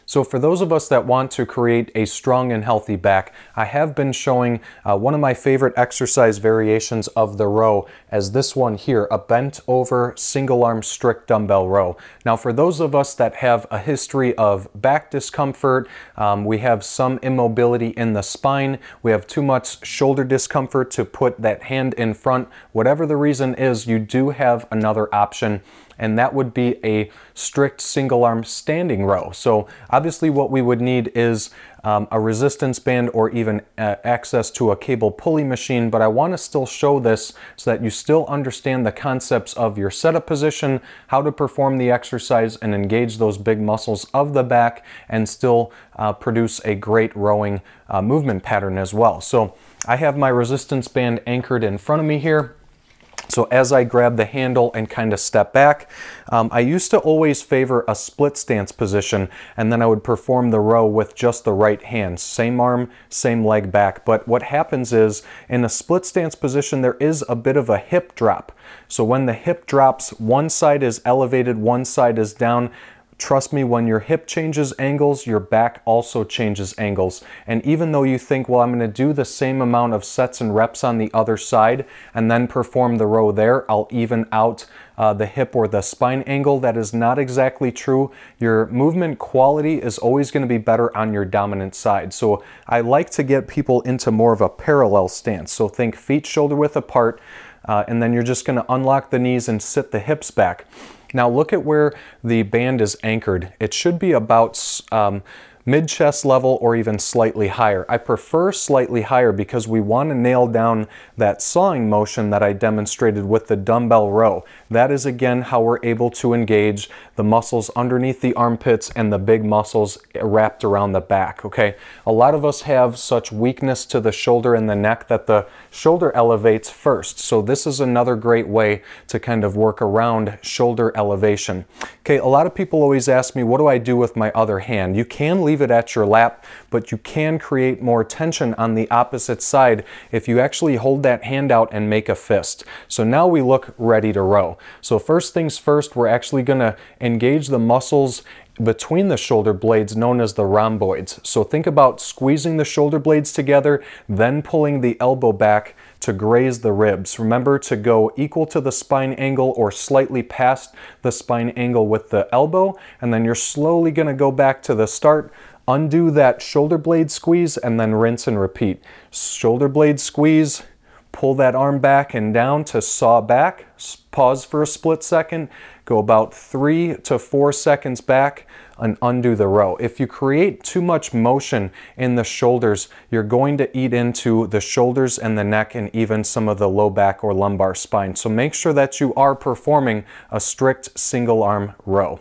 So for those of us that want to create a strong and healthy back, I have been showing one of my favorite exercise variations of the row as this one here, a bent over single arm strict dumbbell row. Now for those of us that have a history of back discomfort, we have some immobility in the spine, we have too much shoulder discomfort to put that hand in front, whatever the reason is, you do have another option, and that would be a strict single arm standing row. So obviously what we would need is a resistance band or even access to a cable pulley machine, but I want to still show this so that you still understand the concepts of your setup position, how to perform the exercise and engage those big muscles of the back and still produce a great rowing movement pattern as well. So I have my resistance band anchored in front of me here. So as I grab the handle and kind of step back, I used to always favor a split stance position, and then I would perform the row with just the right hand, same arm, same leg back. But what happens is in a split stance position, there is a bit of a hip drop. So when the hip drops, one side is elevated, one side is down. Trust me, when your hip changes angles, your back also changes angles. And even though you think, well, I'm going to do the same amount of sets and reps on the other side and then perform the row there, I'll even out the hip or the spine angle, that is not exactly true. Your movement quality is always going to be better on your dominant side. So I like to get people into more of a parallel stance. So think feet shoulder width apart, and then you're just going to unlock the knees and sit the hips back. Now look at where the band is anchored. It should be about mid-chest level or even slightly higher. I prefer slightly higher because we want to nail down that sawing motion that I demonstrated with the dumbbell row. That is again how we're able to engage the muscles underneath the armpits and the big muscles wrapped around the back, okay? A lot of us have such weakness to the shoulder and the neck that the shoulder elevates first. So this is another great way to kind of work around shoulder elevation. Okay, a lot of people always ask me, what do I do with my other hand? You can leave it at your lap, but you can create more tension on the opposite side if you actually hold that hand out and make a fist. So now we look ready to row. So first things first, we're actually going to engage the muscles between the shoulder blades known as the rhomboids. So think about squeezing the shoulder blades together, then pulling the elbow back to graze the ribs. Remember to go equal to the spine angle or slightly past the spine angle with the elbow, and then you're slowly going to go back to the start, undo that shoulder blade squeeze, and then rinse and repeat. Shoulder blade squeeze, pull that arm back and down to saw back, pause for a split second, go about 3 to 4 seconds back, and undo the row. If you create too much motion in the shoulders, you're going to eat into the shoulders and the neck and even some of the low back or lumbar spine. So make sure that you are performing a strict single arm row.